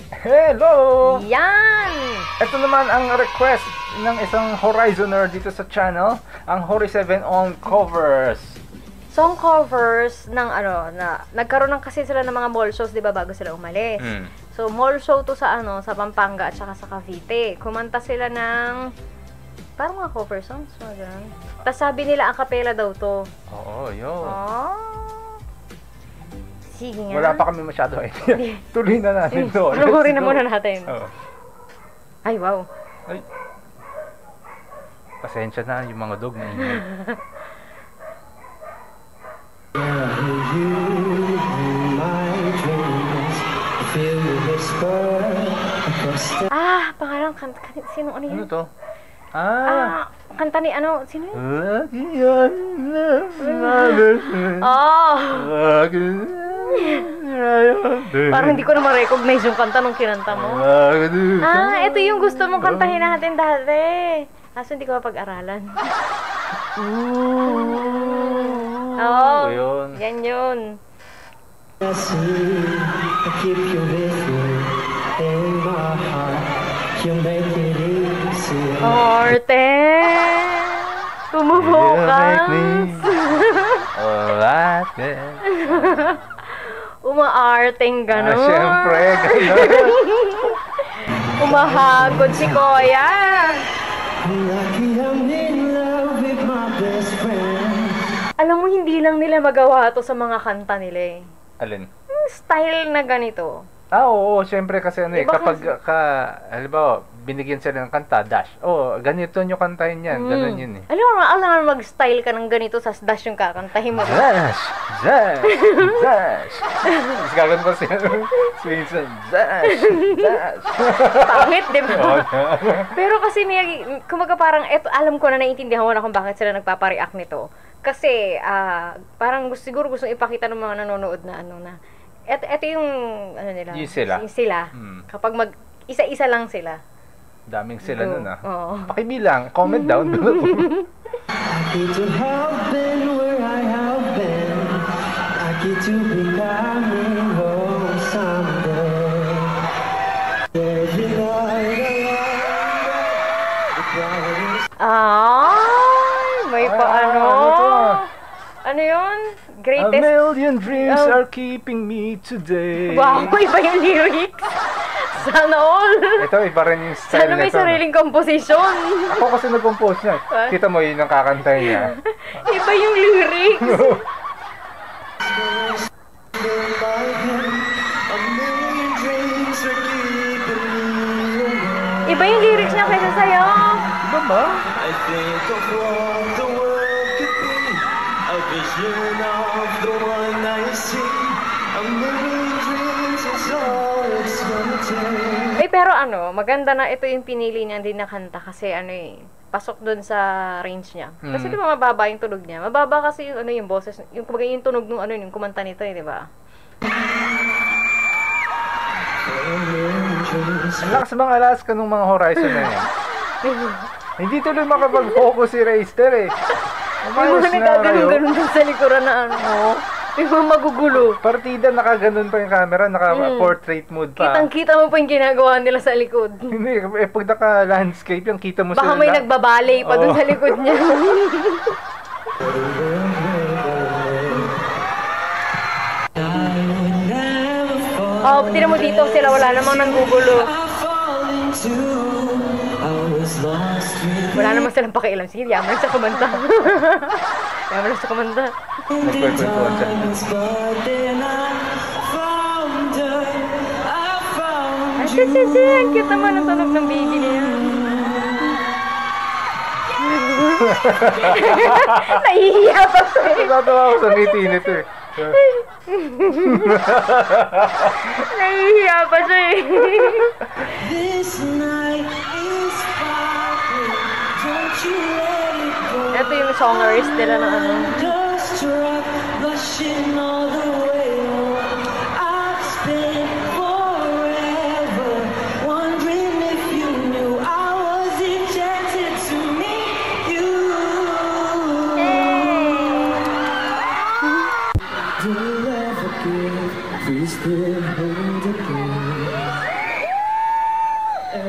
Hello! Yan! Ito naman ang request ng isang Horizoner dito sa channel, ang Hori 7 on covers. Song covers ng nagkaroon ng kasi sila ng mga mall shows, 'di ba, bago sila umalis. So mall show to sa sa Pampanga at saka sa Cavite. Kumanta sila ng parang mga cover songs, ganun. Tapos sabi nila a cappella daw to. Oo, yun. Sige nga. Wala pa kami masyado idea. Tuloy na natin to. Panoorin na muna natin. Ay, wow. Ay. Pasensya na yung mga dog na ingay. Pangalan kanta. Sino ano yun? Ano to? Kanta ni sino yun? Parang hindi ko na ma-recognize yung kanta nung kinanta mo. Ito yung gusto mong kantahin natin dati. Kaso hindi ko mapag-aralan. Yan yun. Arte! Tumubukas! Umaarteng gano'n. Siyempre, gano'n. Umahagod si Kuya. Alam mo, hindi lang nila magawa to sa mga kanta nila eh. Alin? Style na ganito. Oo, siyempre kasi kapag halimbawa, binigyan sila ng kanta, dash. Ganito nyo kantahin yan. Ganun yun eh. Alam mo, mag-style ka ng ganito sa dash yung kakantahin mo. Dash! Dash! Dash! Mas gagawin pa siya. Dash! Dash! Pangit, di ba? Pero kasi, kumaga parang, alam ko na naiintindihan mo na kung bakit sila nagpapareact nito. Kasi, parang siguro gustong ipakita ng mga nanonood na ito yung, nila. Yung sila. Yung sila. Kapag isa-isa lang sila. Daming sila nun Pakibilang, comment down below. Happy to have been where I have been. Happy to be coming home someday. Every night may paano? Ano yun? Greatest... A million dreams are keeping me today. Wow, iba yung lyrics. Sana all. Ito, iba rin yung style. Sana may sariling composition. Ako kasi nag-compose niya. Kita mo yun ang kakantay niya. Iba yung lyrics. Iba yung lyrics niya kaysa sa'yo. Iba ba? I think of what the world could be. A vision of the one I see. A million dreams is all it's gonna take. Pero maganda na ito yung pinili niya din na kanta kasi pasok dun sa range niya. Kasi di ba mababa yung tunog niya? Mababa kasi yung boses, yung tunog nung yung kumanta nito di ba? Ang lakas mga alas ka nung mga Horizon na yan. Hindi tuloy makapag-focus si Rayster eh. Yung mga nagkaganon-ganon dun sa likuran na yung mga magugulo. Partida, nakaganon pa yung camera, naka-portrait mode pa. Kitang-kita mo pa yung ginagawa nila sa likod. Hindi, pag naka-landscape yung kita mo baka may nagbabalay pa dun sa likod niya. Tignan mo dito sila, wala namang nanggugulo. Wala naman silang pakialam. Sige, yaman lang sa kumanta. Yaman lang sa kumanta. Ang cute naman ang tunog ng baby niya. Nahihiya pa siya. Natawa ako sa ngiti nito eh. Nahihiya pa siya eh. Ito yung songers nila na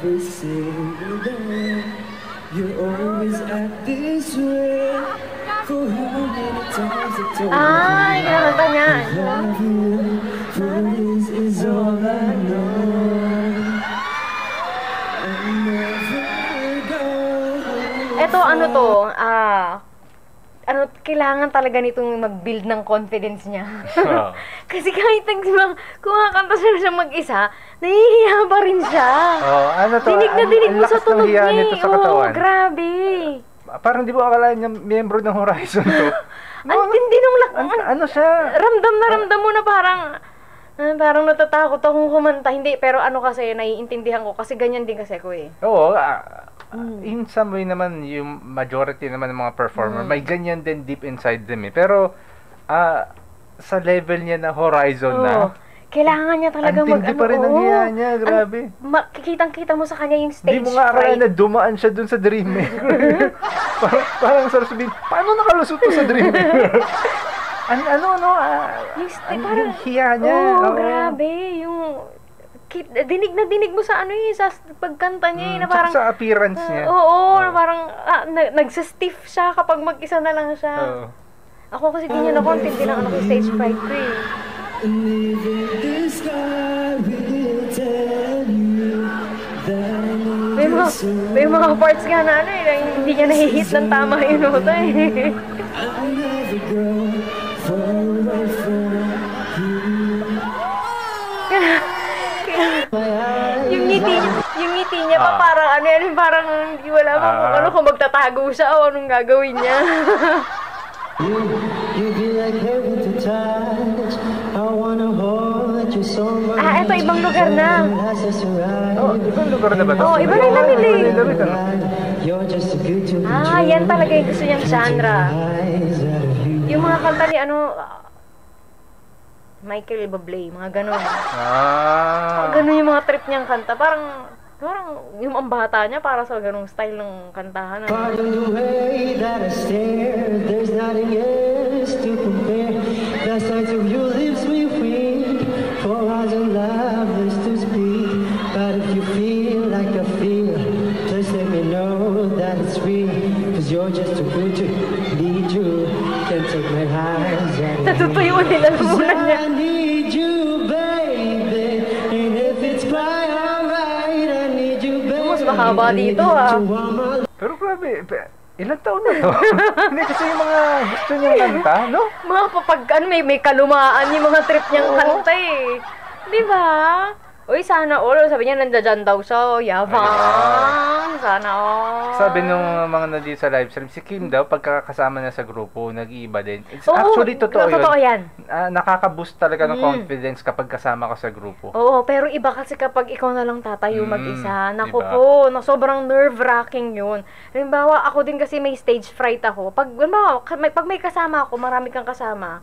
every single day. You always act this way. For how many times I told Ay, kinakanta niya. love you, for this is all I know. I'll never go. Eto, ano to, kailangan talaga nitong mag-build ng confidence niya. Kasi kahit kumakanta siya mag-isa, nahihiya pa rin siya. Ano to? Dinig na dinig mo sa tunog niya. Nito sa katawan. Grabe. Parang di mo akala niya miyembro ng Horizon to. Ang tindi nung Ano siya? Ramdam na ramdam mo na parang natatakot akong kumanta. Hindi, pero ano kasi, naiintindihan ko. Kasi ganyan din kasi ako eh. Oo, in some way naman, yung majority naman ng mga performer, may ganyan din deep inside them eh. Pero, sa level niya na Horizon na, kailangan niya talaga antindi pa rin ang hiya niya, grabe. Kitang-kita mo sa kanya yung stage Hindi mo nga akala na dumaan siya dun sa Dreammaker. parang sarap sabihin, paano nakalusot to sa Dreammaker? Yung hiya niya. Grabe, dinig na dinig mo sa sa pagkanta niya na parang sa appearance niya. Parang nagsa-stiff siya kapag mag-isa na lang siya. Ako kasi ganyan ako, hindi lang ako stage fright ko eh. May mga parts nga na hindi niya nahihit ng tama yung nota eh. Yung ngiti niya pa parang parang hindi wala mo kung magtatago siya o anong gagawin niya. Eto ibang lugar na. Ibang lugar na ba ito? Iba na yung namili. Yan talaga yung gusto niyang genre. Yung mga kanta ni Michael Bublé, mga ganun. Ganun yung mga trip niyang kanta. Parang yung ang bata niya para sa ganung style ng kantahan. Pardon the way that I stare, there's nothing else to compare. The sight of your lips we weep, for us and love is to speak. But if you feel like I feel, just let me know that it's real. Cause you're just too good to be true. Can't take my eyes off you. Natutuyuan nila muna niya. I need you, baby. And if it's cry, alright, I need you, baby. Mas mahaba dito Pero grabe, ilang taon na to? Hindi kasi yung mga gusto niyang kanta, no? Mga may kalumaan yung mga trip niyang kanta eh. Di ba? Uy, sana all. Sabi niya, nandiyan daw siya. Yabang. Sana all. Sabi nung mga nandito sa live stream, si Kim daw, pagkakasama niya sa grupo, nag-iiba din. Actually, totoo yan. Nakaka-boost talaga ng confidence kapag kasama ka sa grupo. Oo, pero iba kasi kapag ikaw na lang tatayo mag-isa. Naku po, sobrang nerve-wracking yun. Halimbawa, ako din kasi may stage fright ako. Pag may kasama ako, marami kang kasama,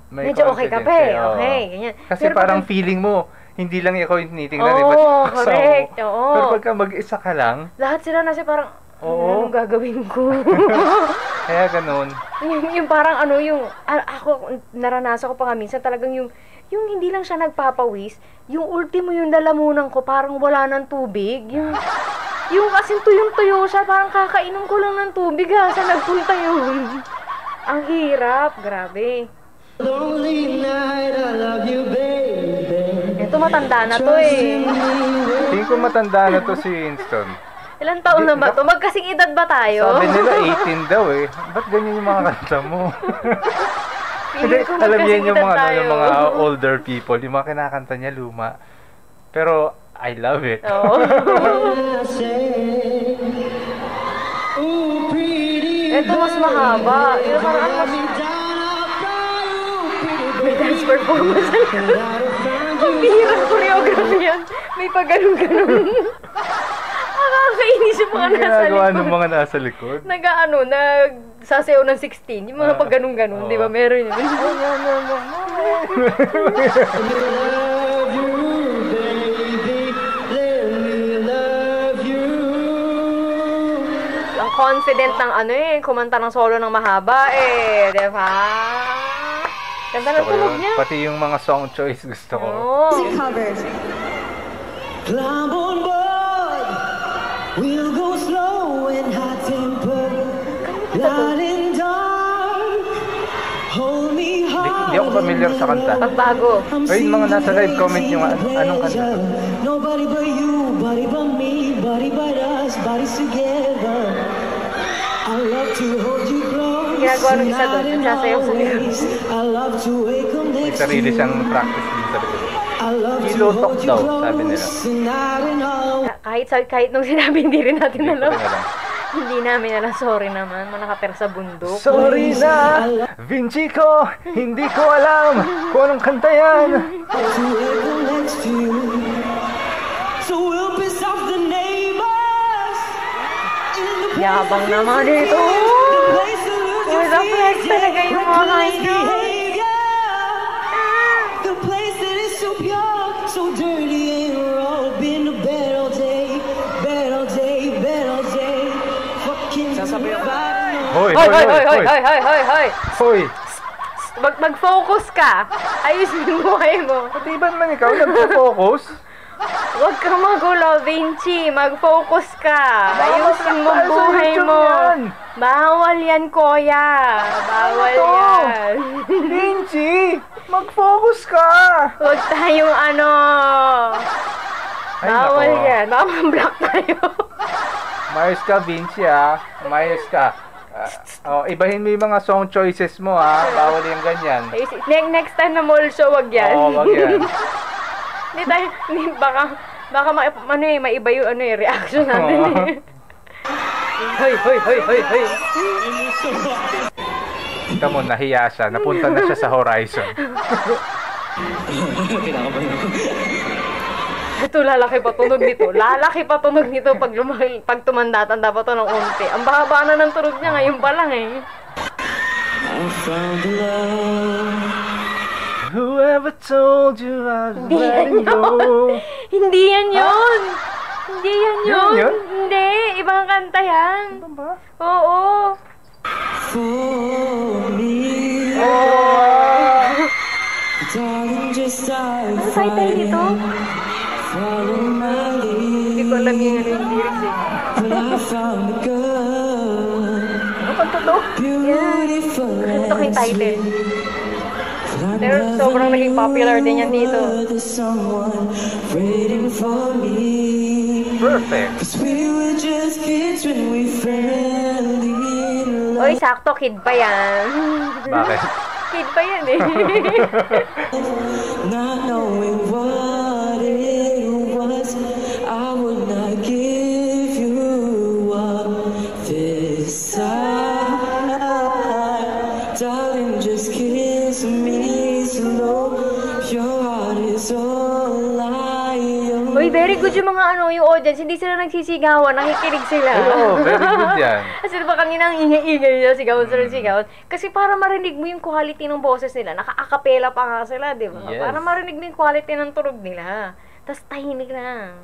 medyo okay ka pa eh. Okay, ganyan. Kasi pero parang feeling mo, hindi lang ikaw yung tinitingnan. Correct. Pero pagka mag-isa ka lang, lahat sila na parang, anong gagawin ko? Kaya ganun. yung parang ako, naranasan ko pa nga minsan talagang yung hindi lang siya nagpapawis, yung ultimo yung lalamunan ko, parang wala ng tubig. Yung kasing tuyong-tuyo siya, parang kakainom ko lang ng tubig saan nagpunta yun? Ang hirap, grabe. Lonely night, I love you, baby. Ito matanda na to eh. Tingin ko matanda na to si Winston. Ilang taon na ba to? Magkasing edad ba tayo? Sabi nila 18 daw eh. Ba't ganyan yung mga kanta mo? Alam niyo yung mga older people, yung mga kinakanta niya luma. Pero I love it. Ito mas mahaba. May dance performance. Ang bihirang choreography yan. May pag-ganun-ganun. Nakakainis yung mga nasa likod. Ginagawa ng mga nasa likod. Nagsasayaw ng 16. Yung mga pag-ganun-ganun. Di ba? Meron yun. Ang confident ng kumanta ng solo ng mahaba di ba? Ganda ng tunog niya. Pati yung mga song choice gusto ko. Come on, boy, familiar sa kanta? Pagbago. Ay, mga nasa live comment yung anong kanta. Nobody but you, body but me, body but us, bodies together. I love to hold you close. Ginagawa ng isa doon, nagsasayaw sa likod. I love to wake up May next to sarili you. siyang practice din sa likod. I love to Kilotok hold you daw, sabi nila. close, tonight and all. Kahit nung sinabi, hindi rin natin Hindi ko alam. rin alam. Hindi namin alam. Sorry naman. Nakatira sa bundok. Sorry na, Vinci ko, hindi ko alam kung anong kanta yan. To wake up next to you. So we'll piss off the neighbors. In the Yabang naman dito. place to lose your Uy, na-flex talaga yung mga ino. behavior. The place that is so pure, so dirty and raw. Been to bed all day, bed all day, bed all day. Fucking everybody knows. Hoy, Hoy, hoy, hoy, hoy, hoy, hoy. hoy, hoy, hoy, hoy. Hoy, Mag-focus ka. Ayusin yung buhay mo. pati ba naman ikaw nagpo-focus? Huwag kang magulo, Vinci. Mag-focus ka. Ayusin mo Bawal sa buhay YouTube mo. yan. Bawal yan, Kuya. Bawal Ano to? yan. Vinci, mag-focus ka. Huwag tayong ano. Ay, Bawal nako. yan. Baka ma-block tayo. Mayos ka, Vinci, ha? Mayos ka. Ibahin mo yung mga song choices mo, ha? Bawal yung ganyan. Next time na mall show, wag yan. Oo, wag yan. Baka maiba yung reaction natin Oo. eh. Hoy, hoy, hoy, hoy, hoy. Kita mo, nahiya siya. Napunta na siya sa horizon. Ito, lalaki pa tunog nito. Lalaki pa tunog nito pag tumanda-tanda pa to ng unti. Ang bahaba na ng tunog niya ngayon pa lang eh. I found love. Whoever told you I was Hindi yan letting go. Hindi yan yun. Hindi yan yun. Yun? Hindi, ibang kanta yan. Ano ba? Oo. For me, darling, just dive Ano title nito? follow my Hindi lead. ko alam yung lyrics eh. But I found a girl, Ano kanta to? beautiful Ito kay and title. sweet. But I Pero never sobrang naging popular din yan dito. knew there's someone waiting for me. Perfect. 'Cause we were just kids when we fell in love. Oy, sakto, kid pa yan. Bakit? Kid pa yan eh. Not knowing what it was, I would not give you up this time. Darling, just kiss me slow. Your heart is all I own. Uy, very good yung mga yung audience. Hindi sila nagsisigawan, nakikinig sila. Oo, very good yan. Kasi diba kanina ang ingay-ingay nila, sigawan sila, sigawan. Kasi para marinig mo yung quality ng boses nila, naka-acapella pa nga sila, di ba? Yes. Para marinig mo yung quality ng tunog nila. Tapos tahimik lang.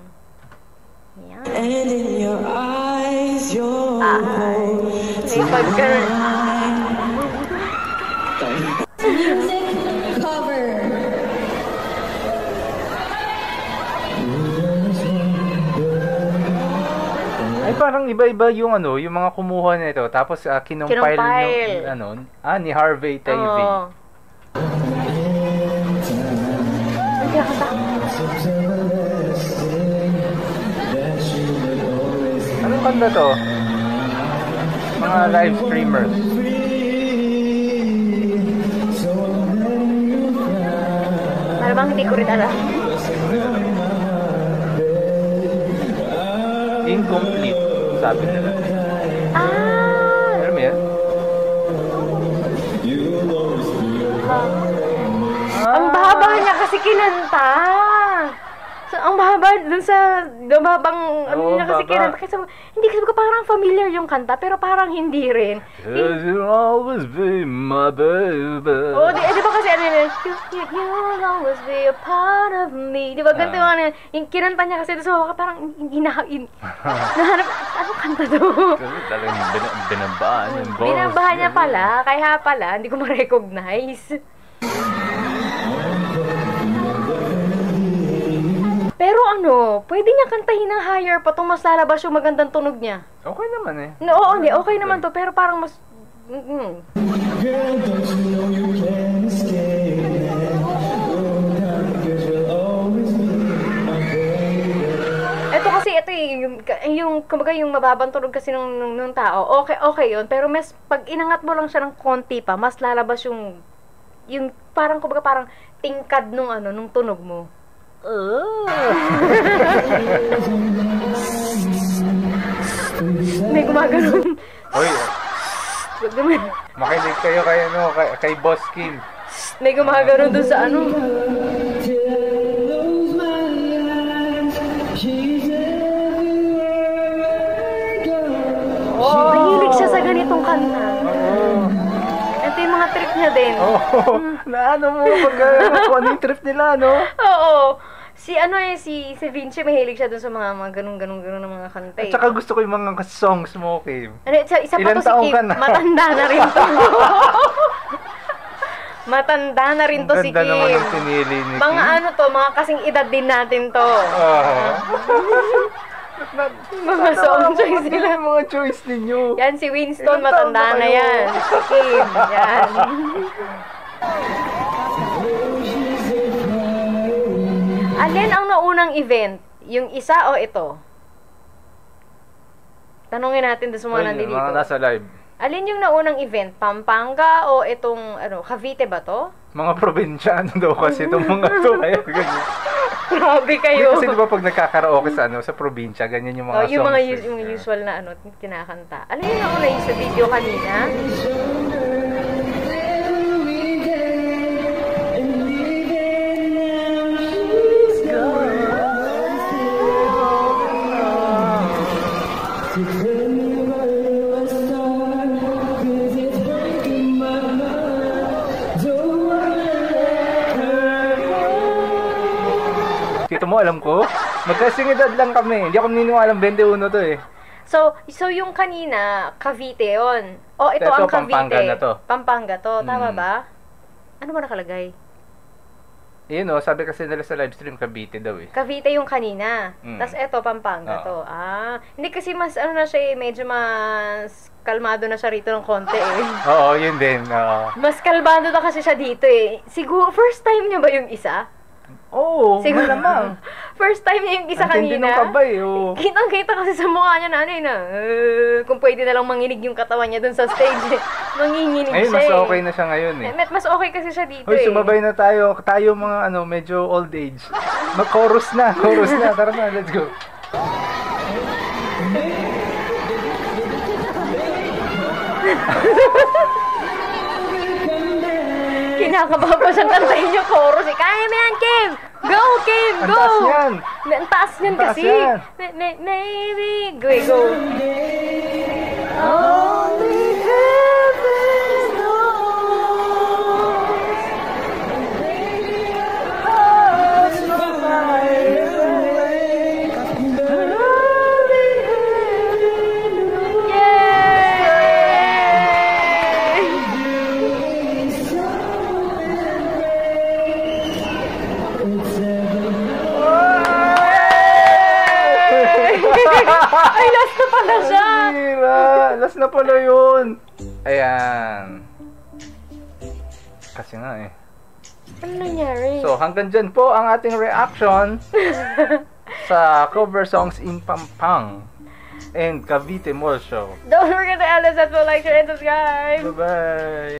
Yan. And in your eyes, you're May pagka... Ay, parang iba-iba yung yung mga kumuha nito. Tapos kinumpile Kinumpile. ni Harvey Tavy. Oo. Hindi ako sa... Anong kanta to? Mga live streamers. Malamang hindi ko rin alam. Incomplete, sabi nila. Ah! Alam mo yan? Ang baba niya kasi kinanta. So, ang baba dun sa babang Oo, niya kasi baba. kinanta. Kasi hindi kasi ko parang familiar yung kanta pero parang hindi rin. Cause you'll always be my baby. Oh, di ba kasi ano yun? You'll always be a part of me. Di ba ganito yung ano yun? Yung kinanta niya kasi so parang nahanap, ano kanta to? Kasi talagang binabahan yung boss. Binabahan niya pala, kaya pala hindi ko ma-recognize. Pero ano, pwede niya kantahin ng higher pa to, mas lalabas yung magandang tunog niya. Okay naman eh. No, oo, hindi, okay naman to, pero parang mas... Girl, don't you know you can't escape? yung kumbaga yung mababang tunog kasi nung tao, okay yun. Pero mas, pag inangat mo lang siya ng konti pa, mas lalabas yung parang, kumbaga parang tingkad nung tunog mo. May gumagano'n. Hoy, makinig kayo kay Boss Kim. May gumagano'n dun sa ano. Mahilig siya sa ganitong kanta. Ito yung mga trip niya din. Naano mo pag ano yung trip nila, no? Oo. Si Vinci, mahilig siya dun sa mga ganun na mga kanta. At saka gusto ko yung mga songs mo, Kim. Isa pa to si Kim. Matanda na rin to. Matanda na rin to si Kim. Ganda naman ang pinili ni Kim. Mga kasing edad din natin to. Mga song choice nila. Mga choice ninyo. Yan, si Winston, matanda na yan. Si Kim, yan. Alin ang naunang event? Yung isa o ito? Tanungin natin doon sa mga nandito. Mga nasa live. Alin yung naunang event? Pampanga o itong, Cavite ba to? Mga probinsyano daw kasi itong mga to. Kaya ganyan. Grabe kayo. Kasi diba pag nagkakaraoke sa probinsya, ganyan yung mga songs. Yung usual na kinakanta. Alin yung nauna yung sa video kanina? Kita mo, alam ko? Magkasing edad lang kami. Hindi ako naniniwalang 21 to eh. So yung kanina, Cavite yun. Ito ang Cavite. Pampanga na to. Pampanga to. Tama ba? Ano ba nakalagay? Sabi kasi nila sa live stream, Cavite daw eh. Cavite yung kanina. Tapos eto, Pampanga to. Hindi kasi mas, na siya medyo mas kalmado na siya rito ng konti eh. Oo, yun din. Mas kalmado na kasi siya dito eh. Siguro, first time niya ba yung isa? Oo, malamang. First time niya yung isa kanina. Ang tindi ng kabay, Kitang-kita kasi sa mukha niya na kung pwede na lang manginig yung katawan niya dun sa stage. Manginginig siya mas okay na siya ngayon eh. Mas okay kasi siya dito Hoy, sumabay na tayo. Tayo mga medyo old age. Mag-chorus na. Tara na, let's go. Kinakabahan pa siyang kantahin yung chorus. Kaya mo yan, Kim! Go, Kim! Go! Ang taas yan! Ang taas yan kasi. Maybe. Go. Only heaven knows. Ay, last na pala siya! Last na pala yun! Ayan. Kasi nga eh. Ano nangyari? So, hanggang dyan po ang ating reaction sa cover songs in Pampang and Cavite Mall Show. Don't forget to like, share, and subscribe! Bye-bye!